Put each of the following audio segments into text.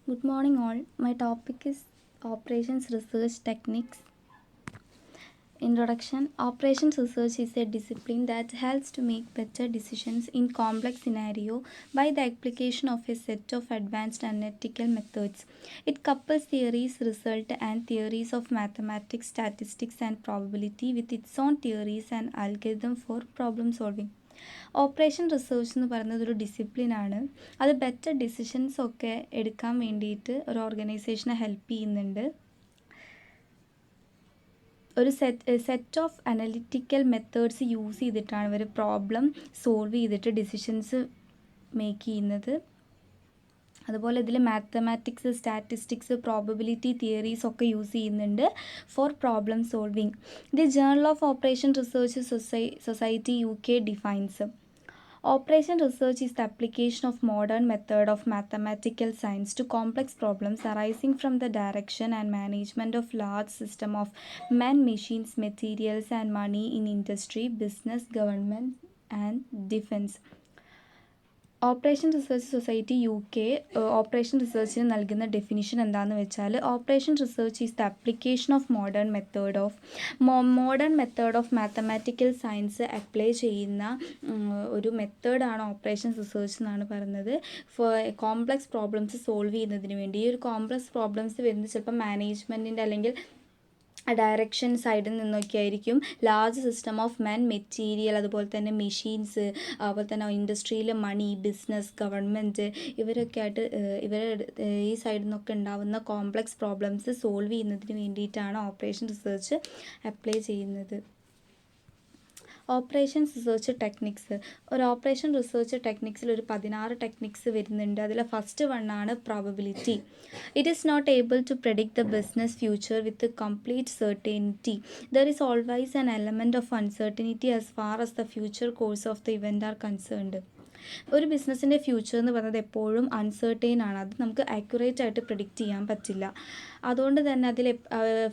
Good morning, all. My topic is Operations Research Techniques. Introduction. Operations research is a discipline that helps to make better decisions in complex scenarios by the application of a set of advanced analytical methods. It couples theories, result, and theories of mathematics, statistics, and probability with its own theories and algorithm for problem solving. Operation research എന്ന് പറയുന്നത് ഒരു ഡിസിപ്ലിനാണ്. അത് better decisions ഒക്കെ എടുക്കാൻ വേണ്ടിയിട്ട് ഒരു ഓർഗനൈസേഷനെ help ചെയ്യുന്നുണ്ട്. ഒരു set of analytical methods use ചെയ്തിട്ടാണ് ഇവർ പ്രോബ്ലം സോൾവ് ചെയ്തിട്ട് ഡിസിഷൻസ് മേക്ക് ചെയ്യുന്നത്. അതുപോലെ ഇതിൽ മാത്തമാറ്റിക്സ്, സ്റ്റാറ്റിസ്റ്റിക്സ്, പ്രോബബിലിറ്റി തിയറീസ് ഒക്കെ യൂസ് ചെയ്യുന്നുണ്ട് for problem solving. The journal of operation research society UK defines Operation research is the application of modern method of mathematical science to complex problems arising from the direction and management of large system of men, machines, materials and money in industry, business, government and defense. Operation research society UK operation റിസർച്ചിന് നൽകുന്ന definition എന്താണെന്ന് വെച്ചാൽ operation research is the application of modern method of mathematical science apply ചെയ്യുന്ന ഒരു മെത്തേഡാണ് operation research എന്നാണ് പറയുന്നത്. Complex problems solve ചെയ്യുന്നതിന് വേണ്ടി ഈ ഒരു കോംപ്ലക്സ് പ്രോബ്ലംസ് വരുന്നത് ചിലപ്പോൾ മാനേജ്മെൻറ്റിൻ്റെ അല്ലെങ്കിൽ ഡയറക്ഷൻ സൈഡിൽ നിന്നൊക്കെ ആയിരിക്കും. Large system of men, material, അതുപോലെ തന്നെ മെഷീൻസ്, അതുപോലെ തന്നെ ഇൻഡസ്ട്രിയിൽ മണി, ബിസിനസ്, ഗവൺമെൻറ് ഇവരൊക്കെ ആയിട്ട് ഈ സൈഡിൽ നിന്നൊക്കെ ഉണ്ടാവുന്ന കോംപ്ലക്സ് പ്രോബ്ലംസ് സോൾവ് ചെയ്യുന്നതിന് വേണ്ടിയിട്ടാണ് ഓപ്പറേഷൻ റിസർച്ച് അപ്ലൈ ചെയ്യുന്നത്. Operation research techniques. ഒരു ഓപ്പറേഷൻ റിസർച്ച് ടെക്നിക്സിൽ ഒരു 16 ടെക്നിക്സ് വരുന്നുണ്ട്. അതിൽ ഫസ്റ്റ് വണ്ണാണ് probability. It is not able to predict the business future with complete certainty. There is always an element of uncertainty as far as the future course of the event are concerned. ഒരു ബിസിനസ്സിൻ്റെ future എന്ന് പറയുന്നത് എപ്പോഴും uncertain ആണ്. അത് നമുക്ക് accurate ആയിട്ട് predict ചെയ്യാൻ പറ്റില്ല. അതുകൊണ്ട് തന്നെ അതിൽ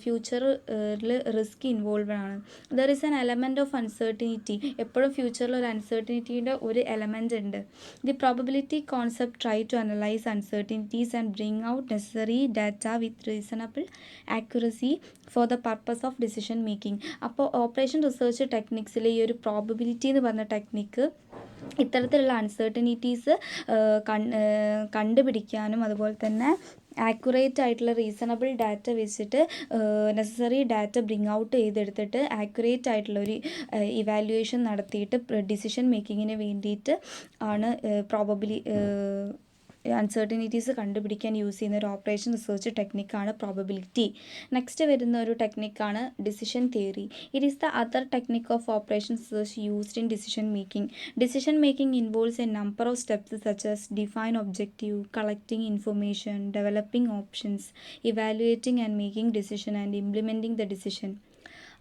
ഫ്യൂച്ചറിൽ റിസ്ക് ഇൻവോൾവ് ആണ്. There is an element of uncertainty. എപ്പോഴും ഫ്യൂച്ചറിൽ ഒരു അൺസെർട്ടനിറ്റീൻ്റെ ഒരു എലമെൻ്റ് ഉണ്ട്. The probability concept try to analyse uncertainties and bring out necessary data with reasonable accuracy for the purpose of decision making. അപ്പോൾ ഓപ്പറേഷൻ റിസർച്ച് ടെക്നിക്സിൽ ഈ ഒരു പ്രോബബിലിറ്റി എന്ന് പറഞ്ഞ ടെക്നിക്ക് ഇത്തരത്തിലുള്ള അൺസെർട്ടനിറ്റീസ് കണ്ടുപിടിക്കാനും അതുപോലെ തന്നെ ആക്യുറേറ്റ് ആയിട്ടുള്ള റീസണബിൾ ഡാറ്റ വെച്ചിട്ട് നെസസറി ഡാറ്റ ബ്രിങ് ഔട്ട് ചെയ്തെടുത്തിട്ട് ആക്യുറേറ്റ് ആയിട്ടുള്ള ഒരു ഇവാലുവേഷൻ നടത്തിയിട്ട് ഡിസിഷൻ മേക്കിങ്ങിന് വേണ്ടിയിട്ട് ആണ് അൺസെർട്ടനിറ്റീസ് കണ്ടുപിടിക്കാൻ യൂസ് ചെയ്യുന്ന ഒരു ഓപ്പറേഷൻ റിസർച്ച് ടെക്നിക്കാണ് പ്രോബബിലിറ്റി. നെക്സ്റ്റ് വരുന്ന ഒരു ടെക്നിക്കാണ് decision theory. It is the other technique of operation research used in decision making. Decision making involves a number of steps such as define objective, collecting information, developing options, evaluating and making decision and implementing the decision.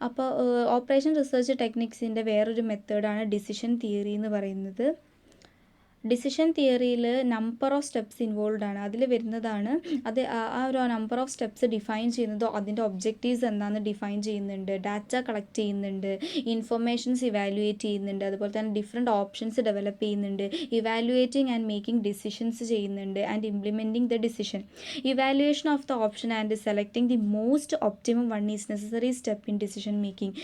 അപ്പോൾ operation research ടെക്നിക്സിൻ്റെ വേറൊരു മെത്തേഡാണ് decision theory എന്ന് പറയുന്നത്. Decision തിയറിയിൽ number of steps involve ആണ്. അതിൽ വരുന്നതാണ് അത് ആ ഒരു നമ്പർ ഓഫ് സ്റ്റെപ്സ് ഡിഫൈൻ ചെയ്യുന്നതോ അതിൻ്റെ ഒബ്ജക്റ്റീവ്സ് എന്താണെന്ന് ഡിഫൈൻ ചെയ്യുന്നുണ്ട്, ഡാറ്റ കളക്ട് ചെയ്യുന്നുണ്ട്, ഇൻഫർമേഷൻസ് ഇവാലുവേറ്റ് ചെയ്യുന്നുണ്ട്, അതുപോലെ തന്നെ ഡിഫറെൻറ്റ് ഓപ്ഷൻസ് ഡെവലപ്പ് ചെയ്യുന്നുണ്ട്, ഇവാലുവേറ്റിംഗ് ആൻഡ് മേക്കിംഗ് ഡിസിഷൻസ് ചെയ്യുന്നുണ്ട് and implementing the decision. Evaluation of the option and selecting the most optimum one is necessary step in decision making.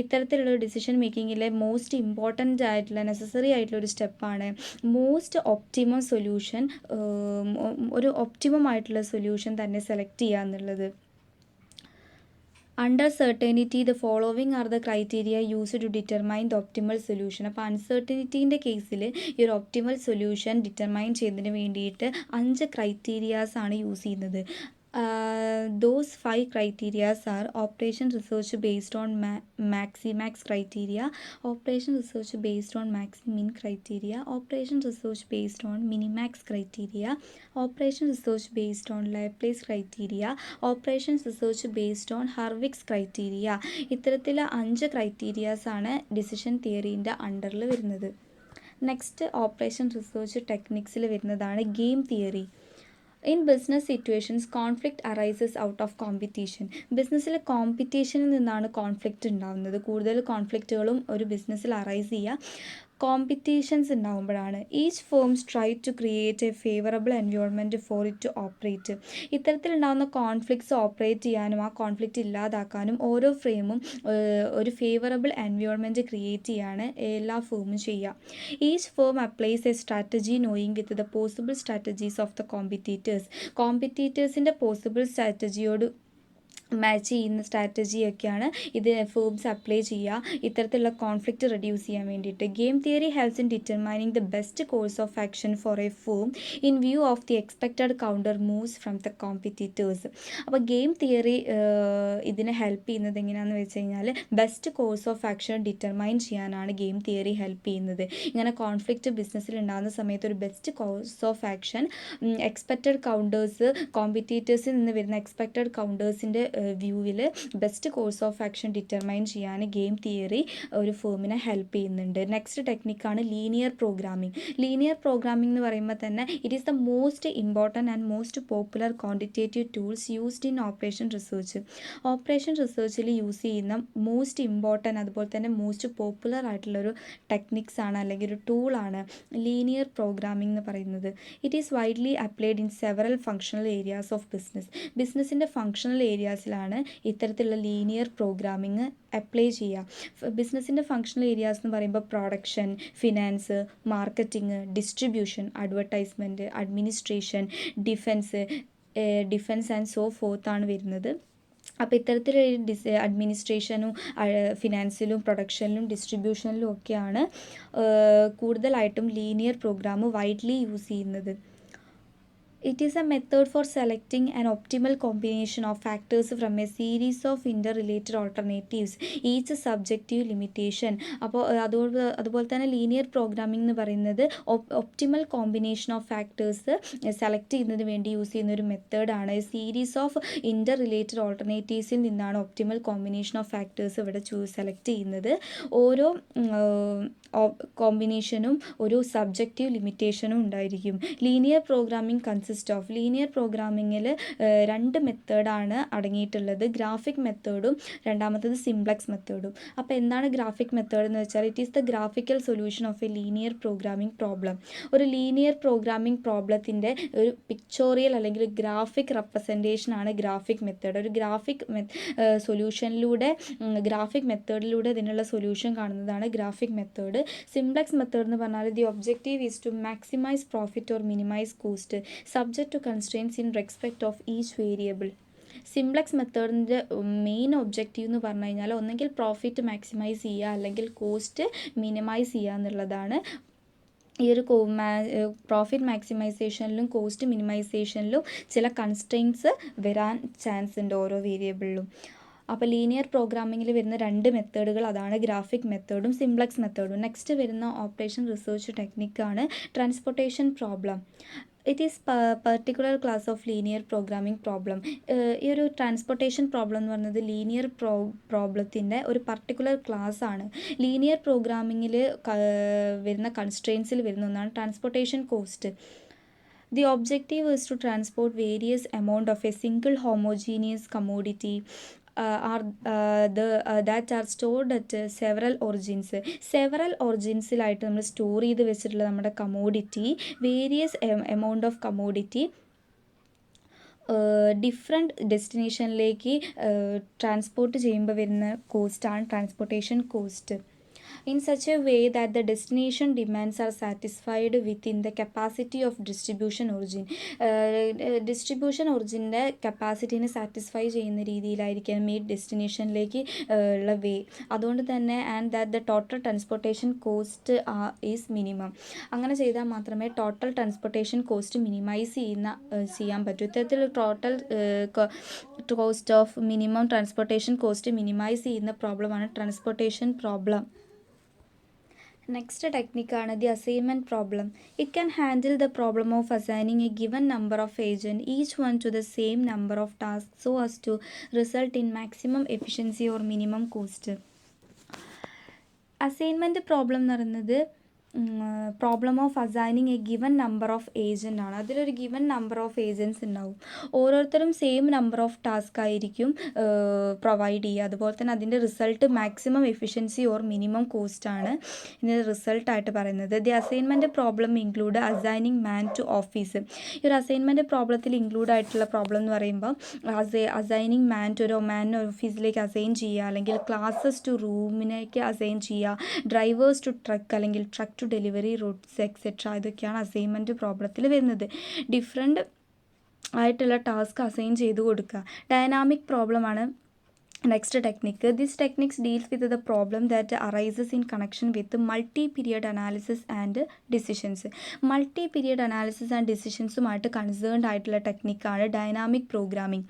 ഇത്തരത്തിലുള്ള decision മേക്കിങ്ങിലെ most important ആയിട്ടുള്ള necessary ആയിട്ടുള്ള ഒരു സ്റ്റെപ്പാണ് most optimum solution. ഒരു optimum ആയിട്ടുള്ള solution തന്നെ select ചെയ്യുക എന്നുള്ളത്. Under certainty the following are the criteria use to determine the optimal solution. അപ്പോൾ അൺസെർട്ടനിറ്റീൻ്റെ കേസിൽ ഈ ഒരു ഒപ്റ്റിമൽ സൊല്യൂഷൻ ഡിറ്റർമൈൻ ചെയ്യുന്നതിന് വേണ്ടിയിട്ട് 5 ക്രൈറ്റീരിയാസ് ആണ് യൂസ് ചെയ്യുന്നത്. Those 5 criteria are operation research based on maximax criteria, operation research based on maximin criteria, operation research based on minimax criteria, operation research based on Laplace criteria, operation research based on Hurwitz criteria. ഇത്തരത്തിൽ 5 criterias ആണ് decision തിയറീൻ്റെ അണ്ടറിൽ വരുന്നത്. Next operation research ടെക്നിക്സിൽ വരുന്നതാണ് game theory. In business situations conflict arises out of competition. ബിസിനസ്സിലെ കോമ്പറ്റീഷനിൽ നിന്നാണ് conflict ഉണ്ടാകുന്നത്. കൂടുതൽ കോൺഫ്ലിക്റ്റുകളും ഒരു ബിസിനസ്സിൽ അറൈസ് ചെയ്യുക കോമ്പറ്റീഷൻസ് ഉണ്ടാകുമ്പോഴാണ്. Each firms try to create a favourable environment for it to operate. ഇത്തരത്തിലുണ്ടാകുന്ന കോൺഫ്ലിക്ട്സ് ഓപ്പറേറ്റ് ചെയ്യാനും ആ കോൺഫ്ലിക്റ്റ് ഇല്ലാതാക്കാനും ഓരോ ഫ്രെയിമും ഒരു ഫേവറബിൾ എൻവയോൺമെൻറ്റ് ക്രിയേറ്റ് ചെയ്യാണ് എല്ലാ ഫേമും ചെയ്യുക. Each firm applies a strategy knowing with the possible strategies of the കോമ്പറ്റീറ്റേഴ്സിൻ്റെ പോസിബിൾ സ്ട്രാറ്റജിയോട് മാച്ച് ചെയ്യുന്ന സ്ട്രാറ്റജിയൊക്കെയാണ് ഇത് ഫേംസ് അപ്ലൈ ചെയ്യുക ഇത്തരത്തിലുള്ള കോൺഫ്ലിക്റ്റ് റെഡ്യൂസ് ചെയ്യാൻ വേണ്ടിയിട്ട്. Game theory helps in determining the best course of action for a firm in view of the expected counter moves from the competitors. അപ്പോൾ ഗെയിം തിയറി ഇതിനെ ഹെൽപ്പ് ചെയ്യുന്നത് എങ്ങനെയാണെന്ന് വെച്ച് കഴിഞ്ഞാൽ best course of action determine ചെയ്യാനാണ് game theory help ചെയ്യുന്നത്. ഇങ്ങനെ conflict ബിസിനസ്സിൽ ഉണ്ടാകുന്ന സമയത്ത് ഒരു best course of action expected counters കോമ്പറ്റീറ്റേഴ്സിൽ നിന്ന് വരുന്ന എക്സ്പെക്റ്റഡ് കൗണ്ടേഴ്സിൻ്റെ വ്യൂവിൽ best course of action determine ചെയ്യാൻ ഗെയിം തിയറി ഒരു ഫേമിനെ ഹെൽപ്പ് ചെയ്യുന്നുണ്ട്. നെക്സ്റ്റ് ടെക്നിക്കാണ് ലീനിയർ പ്രോഗ്രാമിംഗ്. ലീനിയർ പ്രോഗ്രാമിംഗ് എന്ന് പറയുമ്പോൾ തന്നെ it is the most important and most popular quantitative tools used in operation research. ഓപ്പറേഷൻ റിസർച്ചിൽ യൂസ് ചെയ്യുന്ന മോസ്റ്റ് ഇമ്പോർട്ടൻറ്റ് അതുപോലെ തന്നെ മോസ്റ്റ് പോപ്പുലർ ആയിട്ടുള്ളൊരു ടെക്നിക്സ് ആണ് അല്ലെങ്കിൽ ഒരു ടൂളാണ് ലീനിയർ പ്രോഗ്രാമിംഗ് എന്ന് പറയുന്നത്. It is widely applied in several functional areas of ബിസിനസ്സിൻ്റെ ഫങ്ഷണൽ ഏരിയാസിലാണ് ഇത്തരത്തിലുള്ള ലീനിയർ പ്രോഗ്രാമിംഗ് അപ്ലൈ ചെയ്യുക. ബിസിനസ്സിൻ്റെ ഫങ്ഷണൽ ഏരിയാസ് എന്ന് പറയുമ്പോൾ production, finance, marketing, distribution, advertisement, administration, defence and so fourth ആണ് വരുന്നത്. അപ്പോൾ ഇത്തരത്തിലുള്ള അഡ്മിനിസ്ട്രേഷനും ഫിനാൻസിലും പ്രൊഡക്ഷനിലും ഡിസ്ട്രിബ്യൂഷനിലും ഒക്കെയാണ് കൂടുതലായിട്ടും ലീനിയർ പ്രോഗ്രാം വൈഡ്ലി യൂസ് ചെയ്യുന്നത്. It is a method for selecting an optimal combination of factors from a series of interrelated alternatives, each subject to limitation. അപ്പോൾ അതുപോലെ തന്നെ ലീനിയർ പ്രോഗ്രാമിംഗ് എന്ന് പറയുന്നത് optimal combination of factors select ചെയ്യുന്നതിന് വേണ്ടി use ചെയ്യുന്ന ഒരു മെത്തേഡാണ്. സീരീസ് ഓഫ് ഇൻ്റർ റിലേറ്റഡ് ഓൾട്ടർനേറ്റീവ്സിൽ നിന്നാണ് ഒപ്റ്റിമൽ കോമ്പിനേഷൻ ഓഫ് ഫാക്ടേഴ്സ് ഇവിടെ സെലക്ട് ചെയ്യുന്നത്. ഓരോ കോമ്പിനേഷനും ഒരു സബ്ജക്റ്റീവ് ലിമിറ്റേഷനും ഉണ്ടായിരിക്കും. ലീനിയർ പ്രോഗ്രാമിംഗ് ലീനിയർ പ്രോഗ്രാമിങ്ങിൽ രണ്ട് മെത്തേഡാണ് അടങ്ങിയിട്ടുള്ളത്. ഗ്രാഫിക് മെത്തേഡും രണ്ടാമത്തത് സിംപ്ലക്സ് മെത്തേഡും. അപ്പോൾ എന്താണ് ഗ്രാഫിക് മെത്തേഡ് എന്ന് വെച്ചാൽ it is the graphical solution of a linear programming problem. ഒരു ലീനിയർ പ്രോഗ്രാമിംഗ് പ്രോബ്ലത്തിൻ്റെ ഒരു പിക്ചോറിയൽ അല്ലെങ്കിൽ ഗ്രാഫിക് റെപ്രസെൻറ്റേഷനാണ് ഗ്രാഫിക് മെത്തേഡ്. ഒരു ഗ്രാഫിക് ഗ്രാഫിക് മെത്തേഡിലൂടെ ഇതിനുള്ള സൊല്യൂഷൻ കാണുന്നതാണ് ഗ്രാഫിക് മെത്തേഡ്. സിംപ്ലക്സ് മെത്തേഡ് എന്ന് പറഞ്ഞാൽ the objective is to maximise profit or minimise cost subject to constraints in respect of each variable. Simplex മെത്തേഡിൻ്റെ മെയിൻ ഒബ്ജക്റ്റീവ് എന്ന് പറഞ്ഞു കഴിഞ്ഞാൽ ഒന്നെങ്കിൽ പ്രോഫിറ്റ് മാക്സിമൈസ് ചെയ്യുക അല്ലെങ്കിൽ കോസ്റ്റ് മിനിമൈസ് ചെയ്യുക എന്നുള്ളതാണ്. ഈ ഒരു പ്രോഫിറ്റ് മാക്സിമൈസേഷനിലും കോസ്റ്റ് മിനിമൈസേഷനിലും ചില കൺസ്ട്രെയിൻസ് വരാൻ ചാൻസ് ഉണ്ട് ഓരോ വേരിയബിളിലും. അപ്പോൾ ലീനിയർ പ്രോഗ്രാമിങ്ങിൽ വരുന്ന രണ്ട് മെത്തേഡുകൾ അതാണ് ഗ്രാഫിക് മെത്തേഡും സിംപ്ലക്സ് മെത്തേഡും. നെക്സ്റ്റ് വരുന്ന ഓപ്പറേഷൻ റിസർച്ച് ടെക്നിക്കാണ് transportation problem. It is particular class of linear programming problem. ഈ ഒരു ട്രാൻസ്പോർട്ടേഷൻ പ്രോബ്ലം എന്ന് പറയുന്നത് ലീനിയർ പ്രോബ്ലത്തിൻ്റെ ഒരു പർട്ടിക്കുലർ ക്ലാസ് ആണ്. ലീനിയർ പ്രോഗ്രാമിങ്ങിൽ വരുന്ന കൺസ്ട്രെയിൻസിൽ വരുന്ന ഒന്നാണ് transportation cost. The objective is to transport various amount of a single homogeneous commodity that are stored at several origins-ലായിട്ട് നമ്മൾ സ്റ്റോർ ചെയ്ത് വെച്ചിട്ടുള്ള നമ്മുടെ commodity various amount of commodity different ഡെസ്റ്റിനേഷനിലേക്ക് ട്രാൻസ്പോർട്ട് ചെയ്യുമ്പോൾ വരുന്ന കോസ്റ്റാണ് transportation cost. in such a way that the destination demands are satisfied within the capacity of distribution origin. Distribution ഒറിജിൻ്റെ കപ്പാസിറ്റീനെ സാറ്റിസ്ഫൈ ചെയ്യുന്ന രീതിയിലായിരിക്കും ഈ ഡെസ്റ്റിനേഷനിലേക്ക് ഉള്ള വേ. അതുകൊണ്ട് തന്നെ and that the total transportation cost is minimum. അങ്ങനെ ചെയ്താൽ മാത്രമേ ടോട്ടൽ ട്രാൻസ്പോർട്ടേഷൻ കോസ്റ്റ് മിനിമൈസ് ചെയ്യാൻ പറ്റൂ. ഇത്തരത്തിൽ total cost of minimum transportation cost minimise ചെയ്യുന്ന പ്രോബ്ലമാണ് ട്രാൻസ്പോർട്ടേഷൻ പ്രോബ്ലം. നെക്സ്റ്റ് ടെക്നിക്കാണ് the assignment problem. It can handle the problem of assigning a given number of agent each one to the same number of task so as to result in maximum efficiency or minimum cost. Assignment problem എന്ന് പറയുന്നത് problem of assigning a given number of agent ആണ്. അതിലൊരു given number of agents ഉണ്ടാവും. ഓരോരുത്തരും same number of task ആയിരിക്കും provide ചെയ്യുക. അതുപോലെ തന്നെ അതിൻ്റെ result maximum efficiency or minimum cost ആണ് ഇതിൻ്റെ റിസൾട്ടായിട്ട് പറയുന്നത്. The assignment problem include assigning man to office. ഈ ഒരു അസൈൻമെൻറ്റ് പ്രോബ്ലത്തിൽ ഇൻക്ലൂഡ് ആയിട്ടുള്ള പ്രോബ്ലം എന്ന് പറയുമ്പോൾ അസൈനിങ് മാൻ ടു ഒരു ഓഫീസിലേക്ക് അസൈൻ ചെയ്യുക, അല്ലെങ്കിൽ ക്ലാസ്സസ് ടു റൂമിലേക്ക് അസൈൻ ചെയ്യുക, ഡ്രൈവേഴ്സ് ടു ട്രക്ക് അല്ലെങ്കിൽ truck to delivery routes etcetera. ഇതൊക്കെയാണ് അസൈൻമെൻറ്റ് പ്രോബ്ലത്തിൽ വരുന്നത്. ഡിഫറെൻറ്റ് ആയിട്ടുള്ള ടാസ്ക് അസൈൻ ചെയ്ത് കൊടുക്കുക. ഡൈനാമിക് പ്രോബ്ലമാണ് next technique. This techniques deals with the problem that arises in connection with multi period analysis and decisions. Multi period analysis and ഡിസിഷൻസുമായിട്ട് concerned ആയിട്ടുള്ള ടെക്നിക്കാണ് dynamic programming.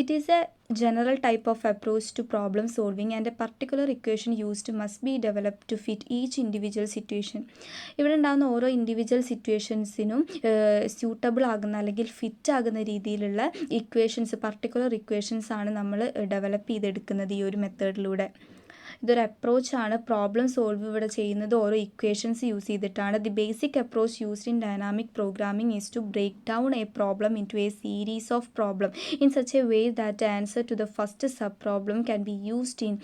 It is a general type of approach to problem solving and a particular equation used must be developed to fit each individual situation. ഇവിടെ ഉണ്ടാകുന്ന ഓരോ individual സിറ്റുവേഷൻസിനും suitable ആകുന്ന അല്ലെങ്കിൽ fit ആകുന്ന രീതിയിലുള്ള ഇക്വേഷൻസ്, പർട്ടിക്കുലർ ഇക്വേഷൻസ് ആണ് നമ്മൾ develop ചെയ്തെടുക്കുന്നത് ഈ ഒരു മെത്തേഡിലൂടെ. ഇതൊരു അപ്രോച്ചാണ്. പ്രോബ്ലം സോൾവ് ഇവിടെ ചെയ്യുന്നത് ഓരോ ഇക്വേഷൻസ് യൂസ് ചെയ്തിട്ടാണ്. The basic approach used in dynamic programming is to break down a problem in to a series of problem in such a way that answer to the first sub problem can be used in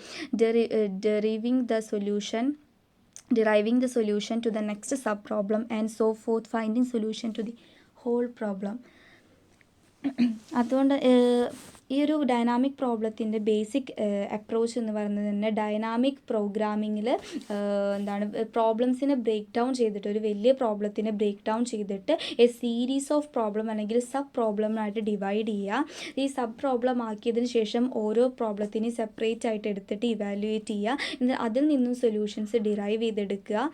deriving the solution to the next sub problem and so forth, finding solution to the whole problem. അതുകൊണ്ട് ഈ ഒരു dynamic പ്രോബ്ലത്തിൻ്റെ basic approach എന്ന് പറയുന്നത് തന്നെ dynamic പ്രോഗ്രാമിങ്ങിൽ എന്താണ് പ്രോബ്ലംസിനെ break down ചെയ്തിട്ട്, ഒരു വലിയ പ്രോബ്ലത്തിനെ ബ്രേക്ക് ഡൗൺ ചെയ്തിട്ട് എ സീരീസ് ഓഫ് പ്രോബ്ലം അല്ലെങ്കിൽ സബ് പ്രോബ്ലമായിട്ട് ഡിവൈഡ് ചെയ്യുക. ഈ സബ് പ്രോബ്ലം ആക്കിയതിന് ശേഷം ഓരോ പ്രോബ്ലത്തിനെയും സെപ്പറേറ്റ് ആയിട്ട് എടുത്തിട്ട് ഇവാലുവേറ്റ് ചെയ്യുക. അതിൽ നിന്നും സൊല്യൂഷൻസ് ഡിറൈവ് ചെയ്തെടുക്കുക.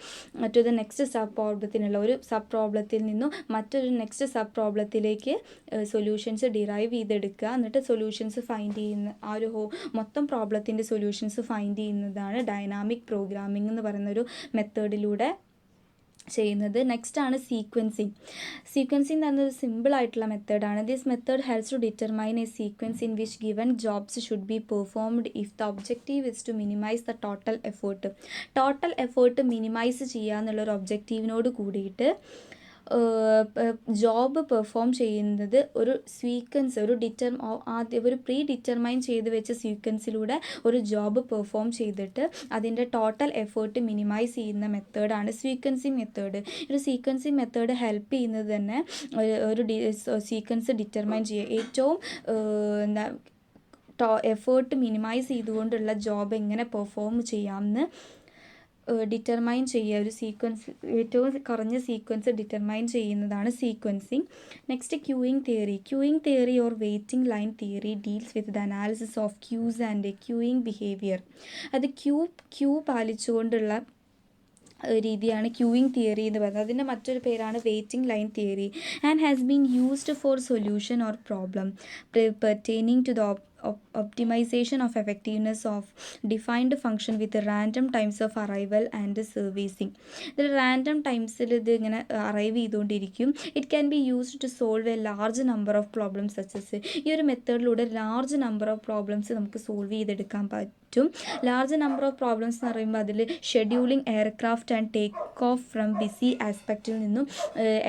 മറ്റൊരു നെക്സ്റ്റ് സബ് പ്രോബ്ലത്തിനുള്ള ഒരു സബ് പ്രോബ്ലത്തിൽ നിന്നും മറ്റൊരു നെക്സ്റ്റ് സബ് പ്രോബ്ലത്തിലേക്ക് സൊല്യൂഷൻസ് ഡിറൈവ് ചെയ്തെടുക്കുക. എന്നിട്ട് സൊല്യൂഷൻസ് ഫൈൻഡ് ചെയ്യുന്ന ആ ഒരു മൊത്തം പ്രോബ്ലത്തിൻ്റെ സൊല്യൂഷൻസ് ഫൈൻഡ് ചെയ്യുന്നതാണ് ഡൈനാമിക് പ്രോഗ്രാമിംഗ് എന്ന് പറയുന്ന ഒരു മെത്തേഡിലൂടെ ചെയ്യുന്നത്. നെക്സ്റ്റ് ആണ് സീക്വൻസിങ്. സീക്വൻസിങ് എന്ന് പറയുന്നത് സിമ്പിൾ ആയിട്ടുള്ള മെത്തേഡാണ്. This method helps to determine a sequence in which given jobs should be performed if the objective is to minimize the total effort minimize ചെയ്യുക എന്നുള്ളൊരു ഒബ്ജക്റ്റീവിനോട് കൂടിയിട്ട് ജോബ് പെർഫോം ചെയ്യുന്നത് ഒരു സീക്വൻസ്, ഒരു പ്രീ ഡിറ്റർമൈൻ ചെയ്ത് വെച്ച സീക്വൻസിലൂടെ ഒരു ജോബ് പെർഫോം ചെയ്തിട്ട് അതിൻ്റെ ടോട്ടൽ എഫേർട്ട് മിനിമൈസ് ചെയ്യുന്ന മെത്തേഡാണ് സീക്വൻസിങ് മെത്തേഡ്. ഒരു സീക്വൻസിങ് മെത്തേഡ് ഹെൽപ്പ് ചെയ്യുന്നത് തന്നെ ഒരു സീക്വൻസ് ഡിറ്റർമൈൻ ചെയ്യുക, ഏറ്റവും എഫേർട്ട് മിനിമൈസ് ചെയ്തുകൊണ്ടുള്ള ജോബ് എങ്ങനെ പെർഫോം ചെയ്യാമെന്ന് ഡിറ്റർമൈൻ ചെയ്യുക. ഒരു സീക്വൻസ്, ഏറ്റവും കുറഞ്ഞ സീക്വൻസ് ഡിറ്റർമൈൻ ചെയ്യുന്നതാണ് sequencing. Next queuing theory or waiting line theory deals with the analysis of queues and queuing behaviour. അത് ക്യൂ പാലിച്ചുകൊണ്ടുള്ള രീതിയാണ് ക്യൂയിങ് തിയറി എന്ന് പറയുന്നത്. അതിൻ്റെ മറ്റൊരു പേരാണ് waiting line theory and has been used for solution or problem pertaining to the optimization of effectiveness of defined function with random times of arrival and servicing. ഇതിൽ random ടൈംസിൽ ഇത് ഇങ്ങനെ അറൈവ് ചെയ്തുകൊണ്ടിരിക്കും. It can be used to solve a large number of problems such as. ഈ ഒരു മെത്തേഡിലൂടെ large number of problems നമുക്ക് solve ചെയ്തെടുക്കാൻ പറ്റും. ലാർജ് നമ്പർ ഓഫ് പ്രോബ്ലംസ് എന്ന് പറയുമ്പോൾ അതിൽ scheduling aircraft and take off from busy ആസ്പെക്റ്റിൽ നിന്നും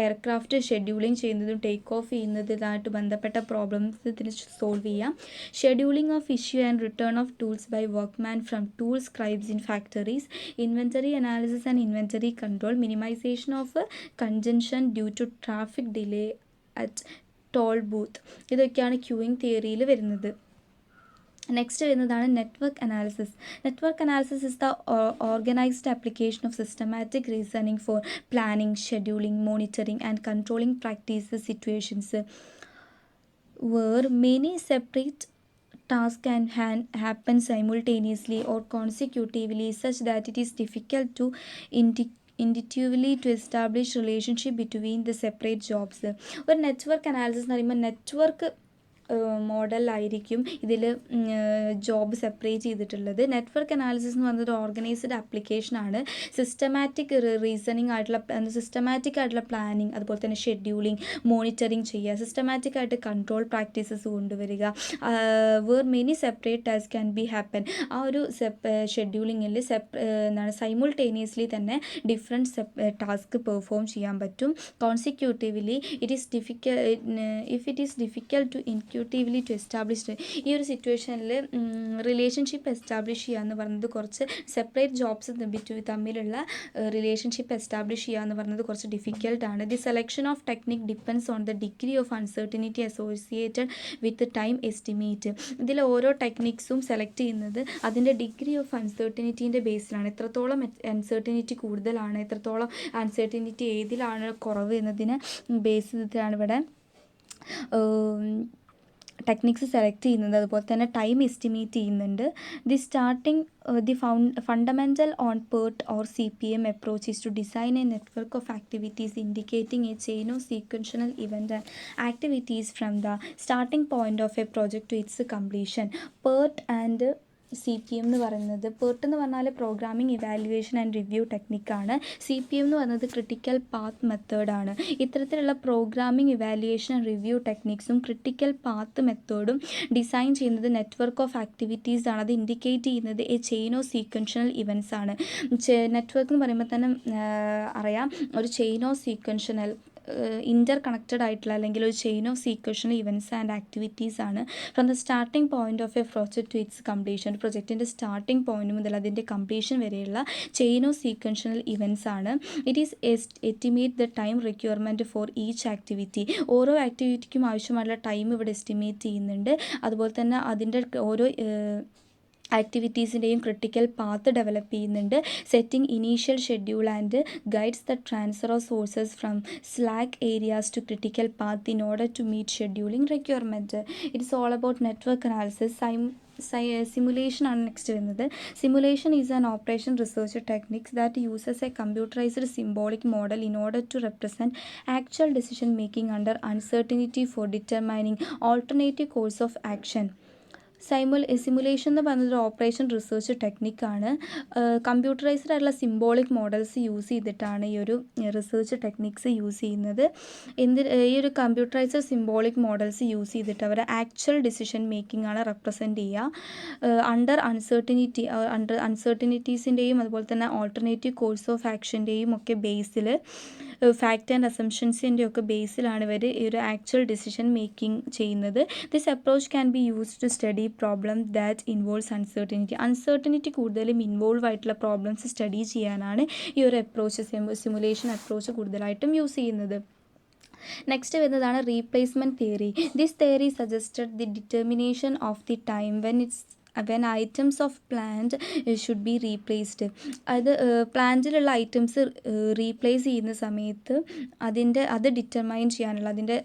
എയർക്രാഫ്റ്റ് ഷെഡ്യൂളിംഗ് ചെയ്യുന്നതും ടേക്ക് ഓഫ് ചെയ്യുന്നതുമായിട്ട് ബന്ധപ്പെട്ട പ്രോബ്ലംസ് ഇതിന് സോൾവ് ചെയ്യാം. Scheduling of issue and return of tools by workmen from tool scribes in factories, inventory analysis and inventory control, minimization of congestion due to traffic delay at toll booth. ഇതൊക്കെയാണ് queuing തിയറിയിൽ വരുന്നത്. Next വരുന്നതാണ് network analysis is the organised application of systematic reasoning for planning, scheduling, monitoring and controlling practices situations where many separate tasks can happen simultaneously or consecutively such that it is difficult to intuitively to establish relationship between the separate jobs. ഒരു network analysis എന്ന് പറയുമ്പോൾ മോഡലായിരിക്കും ഇതിൽ job separate ചെയ്തിട്ടുള്ളത്. Network analysis എന്ന് പറയുന്നത് organised ആപ്ലിക്കേഷനാണ്. Systematic reasoning ആയിട്ടുള്ള സിസ്റ്റമാറ്റിക് ആയിട്ടുള്ള പ്ലാനിങ്, അതുപോലെ തന്നെ ഷെഡ്യൂളിങ്, മോണിറ്ററിങ് ചെയ്യുക, സിസ്റ്റമാറ്റിക് ആയിട്ട് കൺട്രോൾ പ്രാക്ടീസസ് കൊണ്ടുവരിക, where many separate task can be happen. ആ ഒരു ഷെഡ്യൂളിങ്ങിൽ സൈമുൾട്ടേനിയസ്ലി തന്നെ ഡിഫറെൻറ്റ് ടാസ്ക് പെർഫോം ചെയ്യാൻ പറ്റും. Consecutively it is difficult to intuitively to establish. ഈ ഒരു സിറ്റുവേഷനിൽ റിലേഷൻഷിപ്പ് എസ്റ്റാബ്ലിഷ് ചെയ്യുക എന്ന് പറയുന്നത് കുറച്ച് സെപ്പറേറ്റ് ജോബ്സ് തമ്മിലുള്ള റിലേഷൻഷിപ്പ് എസ്റ്റാബ്ലിഷ് ചെയ്യുക എന്ന് പറയുന്നത് കുറച്ച് ഡിഫിക്കൽട്ടാണ്. The selection of technique depends on the degree of uncertainty associated with time estimate. ഇതിൽ ഓരോ ടെക്നിക്സും സെലക്ട് ചെയ്യുന്നത് അതിൻ്റെ ഡിഗ്രി ഓഫ് അൺസർട്ടനിറ്റീൻ്റെ ബേസിലാണ്. എത്രത്തോളം അൺസർട്ടനിറ്റി കൂടുതലാണ്, എത്രത്തോളം അൺസർട്ടനിറ്റി ഏതിലാണ് കുറവ് എന്നതിനെ ബേസ് ചെയ്തിട്ടാണ് ഇവിടെ ടെക്നിക്സ് സെലക്ട് ചെയ്യുന്നത്. അതുപോലെ തന്നെ ടൈം എസ്റ്റിമേറ്റ് ചെയ്യുന്നുണ്ട്. The fundamental on PERT or CPM approach is to design a network of activities indicating a chain of sequential event and activities from the starting point of a project to its completion. PERT and CPM എന്ന് പറയുന്നത്, PERT എന്ന് പറഞ്ഞാൽ programming evaluation and review ടെക്നിക്കാണ്. CPM എന്ന് പറയുന്നത് critical path മെത്തേഡാണ്. ഇത്തരത്തിലുള്ള programming evaluation and review ടെക്നിക്സും ക്രിട്ടിക്കൽ പാത്ത് മെത്തേഡും ഡിസൈൻ ചെയ്യുന്നത് നെറ്റ്വർക്ക് ഓഫ് ആക്ടിവിറ്റീസ് ആണ്. അത് ഇൻഡിക്കേറ്റ് ചെയ്യുന്നത് a chain of sequential events ആണ്. നെറ്റ്വർക്ക് എന്ന് പറയുമ്പോൾ തന്നെ അറിയാം, ഒരു chain of sequential interconnected ആയിട്ടുള്ള അല്ലെങ്കിൽ ഒരു chain of sequential events and activities ആണ്. From the starting point of a project to its completion. ഒരു പ്രൊജക്റ്റിൻ്റെ സ്റ്റാർട്ടിംഗ് പോയിന്റ് മുതൽ അതിൻ്റെ കംപ്ലീഷൻ വരെയുള്ള ചെയിൻ ഓഫ് സീക്വൻഷ്യൽ ഇവൻറ്റ്സ് ആണ്. It is estimate the time requirement for each activity. ഓരോ ആക്ടിവിറ്റിക്കും ആവശ്യമായുള്ള time ഇവിടെ estimate ചെയ്യുന്നുണ്ട്. അതുപോലെ തന്നെ അതിൻ്റെ ഓരോ ആക്ടിവിറ്റീസിൻ്റെയും ക്രിട്ടിക്കൽ പാത്ത് ഡെവലപ്പ് ചെയ്യുന്നുണ്ട്. Setting initial schedule and guides the transfer of sources from slack areas to critical path in order to meet scheduling requirement. It's all about network analysis. Simulation ആണ് next വരുന്നത്. Simulation is an operation research techniques that uses a computerized symbolic model in order to represent actual decision making under uncertainty for determining alternative course of action. Simulation എന്ന് പറയുന്നത് operation research ടെക്നിക്കാണ്. Computerised ആയിട്ടുള്ള symbolic models use ചെയ്തിട്ടാണ് ഈ ഒരു research techniques use ചെയ്യുന്നത്. ഈ ഒരു computerised symbolic models use ചെയ്തിട്ട് അവർ ആക്ച്വൽ ഡിസിഷൻ മേക്കിംഗ് ആണ് റെപ്രസെൻറ്റ് ചെയ്യുക. അണ്ടർ അൺസർട്ടനിറ്റീസിൻ്റെയും അതുപോലെ തന്നെ ഓൾട്ടർനേറ്റീവ് കോഴ്സ് ഓഫ് ആക്ഷൻ്റെയും ഒക്കെ ബേസിൽ, ഫാക്റ്റ് ആൻഡ് അസംഷൻസിൻ്റെ ഒക്കെ ബേസിലാണ് ഇവർ ഈ ഒരു ആക്ച്വൽ ഡിസിഷൻ മേക്കിംഗ് ചെയ്യുന്നത്. This approach can be used to study problem that involves uncertainty കൂടുതലും ഇൻവോൾവ് ആയിട്ടുള്ള പ്രോബ്ലംസ് സ്റ്റഡി ചെയ്യാനാണ് ഈ ഒരു അപ്രോച്ച്, സിമുലേഷൻ അപ്രോച്ച് കൂടുതലായിട്ടും യൂസ് ചെയ്യുന്നത്. നെക്സ്റ്റ് വരുന്നതാണ് replacement theory. This theory suggested the determination of the time when items of plant should be replaced. അത് പ്ലാന്റിലുള്ള items replace ചെയ്യുന്ന സമയത്ത് അത് ഡിറ്റർമൈൻ ചെയ്യാനുള്ള അതിൻ്റെ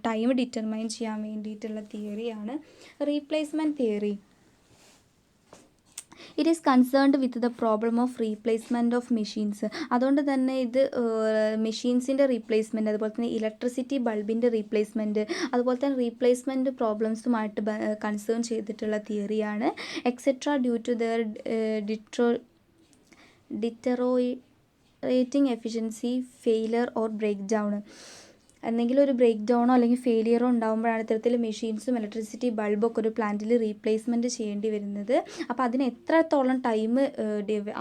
ടൈം ഡിറ്റർമൈൻ ചെയ്യാൻ വേണ്ടിയിട്ടുള്ള തിയറിയാണ് replacement theory. It is concerned with the problem of replacement of machines. അതുകൊണ്ട് തന്നെ ഇത് മെഷീൻസിൻ്റെ റീപ്ലേസ്മെൻറ്റ്, അതുപോലെ തന്നെ ഇലക്ട്രിസിറ്റി ബൾബിൻ്റെ റീപ്ലേസ്മെൻറ്റ്, അതുപോലെ തന്നെ റീപ്ലേസ്മെൻറ്റ് പ്രോബ്ലംസുമായിട്ട് കൺസേൺ ചെയ്തിട്ടുള്ള തിയറിയാണ്. Etcetera due to their deteriorating efficiency, failure or break down. എന്തെങ്കിലും ഒരു ബ്രേക്ക് ഡൗണോ അല്ലെങ്കിൽ ഫെയിലിയറോ ഉണ്ടാകുമ്പോഴാണ് ഇത്തരത്തിൽ മെഷീൻസും ഇലക്ട്രിസിറ്റി ബൾബൊക്കെ ഒരു പ്ലാന്റിൽ റീപ്ലേസ്മെൻറ്റ് ചെയ്യേണ്ടി വരുന്നത്. അപ്പോൾ അതിന് എത്രത്തോളം ടൈം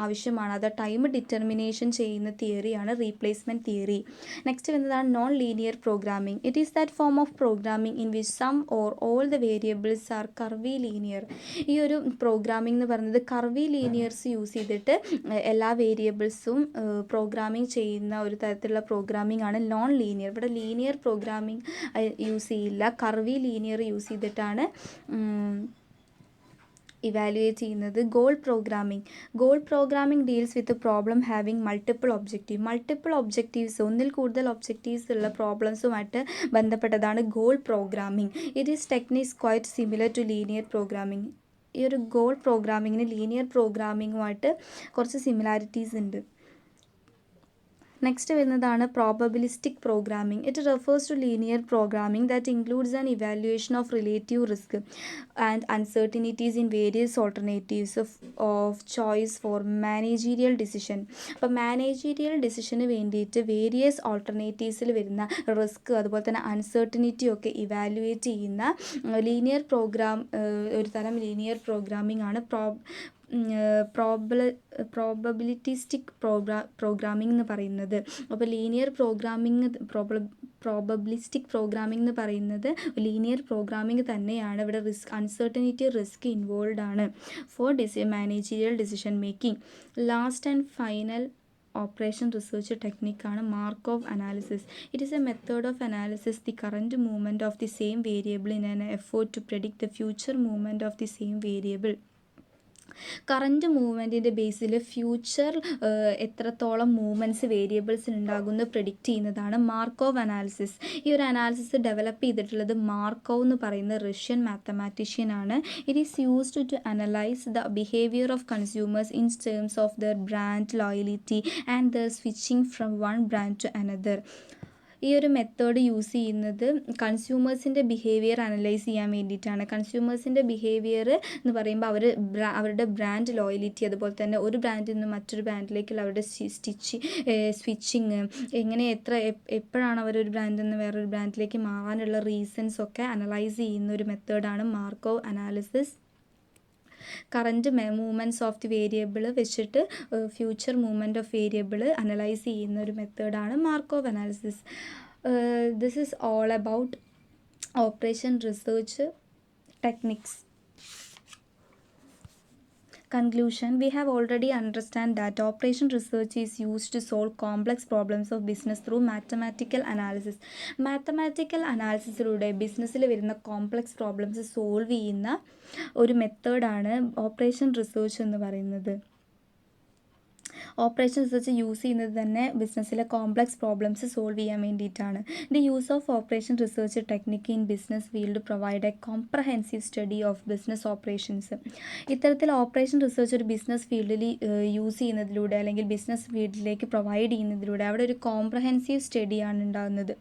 ആവശ്യമാണ്, അത് ടൈം ഡിറ്റർമിനേഷൻ ചെയ്യുന്ന തിയറിയാണ് റീപ്ലേസ്മെൻറ്റ് തിയറി. നെക്സ്റ്റ് വരുന്നതാണ് non linear programming. It is that form of programming in which some or all the variables are curvilinear. ഈ ഒരു പ്രോഗ്രാമിംഗ് എന്ന് പറയുന്നത് കർവി ലീനിയേഴ്സ് യൂസ് ചെയ്തിട്ട് എല്ലാ വേരിയബിൾസും പ്രോഗ്രാമിംഗ് ചെയ്യുന്ന ഒരു തരത്തിലുള്ള പ്രോഗ്രാമിംഗ് ആണ് നോൺ ലീനിയർ. ഇവിടെ ലീനിയർ പ്രോഗ്രാമിംഗ് യൂസ് ചെയ്യില്ല, കർവി ലീനിയർ യൂസ് ചെയ്തിട്ടാണ് ഇവാലുവേറ്റ് ചെയ്യുന്നത്. Goal programming deals with problem having multiple objectives, ഒന്നിൽ കൂടുതൽ ഒബ്ജക്റ്റീവ്സ് ഉള്ള പ്രോബ്ലംസുമായിട്ട് ബന്ധപ്പെട്ടതാണ് goal programming. It is techniques quite similar to linear programming. ഈ ഒരു ഗോൾ പ്രോഗ്രാമിങ്ങിന് ലീനിയർ പ്രോഗ്രാമിങ്ങുമായിട്ട് കുറച്ച് സിമിലാരിറ്റീസ് ഉണ്ട്. നെക്സ്റ്റ് വരുന്നതാണ് probabilistic programming. It refers to linear programming that includes an evaluation of relative risk and uncertainties in various alternatives of choice for managerial decision. അപ്പോൾ managerial ഡിസിഷന് വേണ്ടിയിട്ട് various ഓൾട്ടർനേറ്റീവ്സിൽ വരുന്ന risk അതുപോലെ തന്നെ uncertainty ഒക്കെ ഇവാലുവേറ്റ് ചെയ്യുന്ന ലീനിയർ പ്രോഗ്രാം, ഒരു തരം ലീനിയർ പ്രോഗ്രാമിംഗ് ആണ് പ്രോബബിലിറ്റിസ്റ്റിക് പ്രോഗ്രാമിംഗ് എന്ന് പറയുന്നത്. അപ്പോൾ ലീനിയർ പ്രോഗ്രാമിംഗ് പ്രോബബിലിസ്റ്റിക് പ്രോഗ്രാമിംഗ് എന്ന് പറയുന്നത് ലീനിയർ പ്രോഗ്രാമിംഗ് തന്നെയാണ്. ഇവിടെ അൺസർട്ടനിറ്റി റിസ്ക് ഇൻവോൾവ് ആണ് for managerial decision making. Last and final operation research ടെക്നിക്കാണ് Markov analysis. It is a method of analysis the current movement of the same variable in an effort to predict the future movement of the same variable. Current മൂവ്മെൻറ്റിൻ്റെ ബേസിൽ future എത്രത്തോളം movements വേരിയബിൾസിന് ഉണ്ടാകുമെന്ന് predict ചെയ്യുന്നതാണ് Markov analysis. ഈ ഒരു analysis develop ചെയ്തിട്ടുള്ളത് Markov എന്ന് പറയുന്ന റഷ്യൻ മാത്തമാറ്റീഷ്യൻ ആണ്. It is used to analyse the behaviour of consumers in terms of their brand loyalty and their switching from one brand to another. ഈ ഒരു method use ചെയ്യുന്നത് കൺസ്യൂമേഴ്സിൻ്റെ behaviour analyse ചെയ്യാൻ വേണ്ടിയിട്ടാണ്. കൺസ്യൂമേഴ്സിൻ്റെ behaviour എന്ന് പറയുമ്പോൾ അവരുടെ ബ്രാൻഡ് ലോയലിറ്റി, അതുപോലെ തന്നെ ഒരു ബ്രാൻഡിൽ നിന്ന് മറ്റൊരു ബ്രാൻഡിലേക്കുള്ള അവരുടെ സ്വിച്ചിങ്, എങ്ങനെ എപ്പോഴാണ് അവരൊരു ബ്രാൻഡിൽ നിന്ന് വേറൊരു ബ്രാൻഡിലേക്ക് മാറാനുള്ള റീസൺസ് ഒക്കെ അനലൈസ് ചെയ്യുന്ന ഒരു മെത്തേഡാണ് Markov analysis. Current movements of the variable വെച്ചിട്ട് future movement of variable analyse ചെയ്യുന്ന ഒരു മെത്തേഡാണ് Markov analysis. This is all about operation research techniques. Conclusion: we have already understand that operation research is used to solve complex problems of business through mathematical analysis. Mathematical അനാലിസിസിലൂടെ ബിസിനസ്സിൽ വരുന്ന complex problems solve ചെയ്യുന്ന ഒരു മെത്തേഡാണ് operation research എന്ന് പറയുന്നത്. Operation research use ചെയ്യുന്നത് തന്നെ ബിസിനസ്സിലെ കോംപ്ലക്സ് പ്രോബ്ലംസ് സോൾവ് ചെയ്യാൻ വേണ്ടിയിട്ടാണ്. The use of operation research technique in business field provide A comprehensive study of business operations. ഇത്തരത്തിൽ ഓപ്പറേഷൻ റിസർച്ച് ഒരു ബിസിനസ് ഫീൽഡിൽ യൂസ് ചെയ്യുന്നതിലൂടെ അല്ലെങ്കിൽ ബിസിനസ് ഫീൽഡിലേക്ക് പ്രൊവൈഡ് ചെയ്യുന്നതിലൂടെ അവിടെ ഒരു കോംപ്രഹെൻസീവ് സ്റ്റഡിയാണ് ഉണ്ടാകുന്നത്.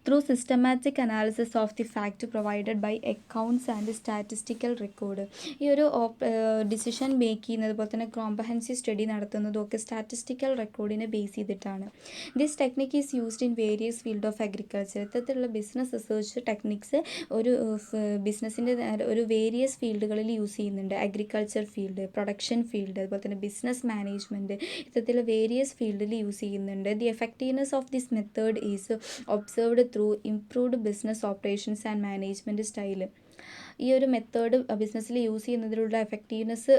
Through systematic analysis of the fact provided by accounts and statistical record. ഈ ഒരു ഡിസിഷൻ മേക്ക് ചെയ്യുന്നത് പോലെ തന്നെ കോംപ്രഹെൻസീവ് സ്റ്റഡി നടത്തുന്നതും ഒക്കെ സ്റ്റാറ്റിസ്റ്റിക്കൽ റെക്കോർഡിനെ ബേസ് ചെയ്തിട്ടാണ്. This technique is used in various field of agriculture. ഇത്തരത്തിലുള്ള ബിസിനസ് റിസർച്ച് ടെക്നിക്സ് ഒരു ബിസിനസ്സിൻ്റെ ഒരു വേരിയസ് ഫീൽഡുകളിൽ യൂസ് ചെയ്യുന്നുണ്ട്. അഗ്രികൾച്ചർ ഫീൽഡ്, പ്രൊഡക്ഷൻ ഫീൽഡ്, അതുപോലെ തന്നെ ബിസിനസ് മാനേജ്മെൻറ്റ്, ഇത്തരത്തിലുള്ള വേരിയസ് ഫീൽഡിൽ യൂസ് ചെയ്യുന്നുണ്ട്. The effectiveness of this method is observed through improved business operations and management style. ഈ ഒരു മെത്തേഡ് ബിസിനസ്സിൽ യൂസ് ചെയ്യുന്നതിലുള്ള എഫക്റ്റീവ്നെസ്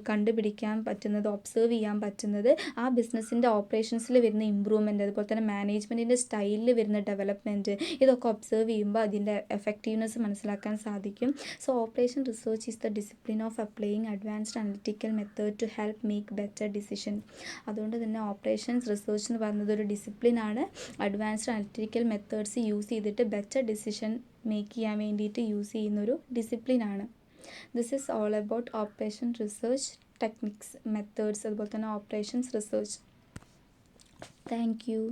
കണ്ടുപിടിക്കാൻ പറ്റുന്നത്, ഒബ്സർവ് ചെയ്യാൻ പറ്റുന്നത് ആ ബിസിനസ്സിൻ്റെ ഓപ്പറേഷൻസിൽ വരുന്ന ഇമ്പ്രൂവ്മെൻറ്റ്, അതുപോലെ തന്നെ മാനേജ്മെൻറ്റിൻ്റെ സ്റ്റൈലിൽ വരുന്ന ഡെവലപ്മെൻറ്റ്, ഇതൊക്കെ ഒബ്സർവ് ചെയ്യുമ്പോൾ അതിൻ്റെ എഫക്റ്റീവ്നെസ് മനസ്സിലാക്കാൻ സാധിക്കും. So operation research is the discipline of applying advanced analytical method to help make better decision. അതുകൊണ്ട് തന്നെ ഓപ്പറേഷൻസ് റിസർച്ച് എന്ന് പറയുന്നത് ഒരു ഡിസിപ്ലിനാണ്. അഡ്വാൻസ്ഡ് അനലിറ്റിക്കൽ മെത്തേഡ്സ് യൂസ് ചെയ്തിട്ട് ബെറ്റർ ഡിസിഷൻ മേക്ക് ചെയ്യാൻ വേണ്ടിയിട്ട് യൂസ് ചെയ്യുന്നൊരു ഡിസിപ്ലിനാണ്. This is all about operation research techniques, methods, അതുപോലെ തന്നെ ഓപ്പറേഷൻസ് റിസർച്ച്. Thank you.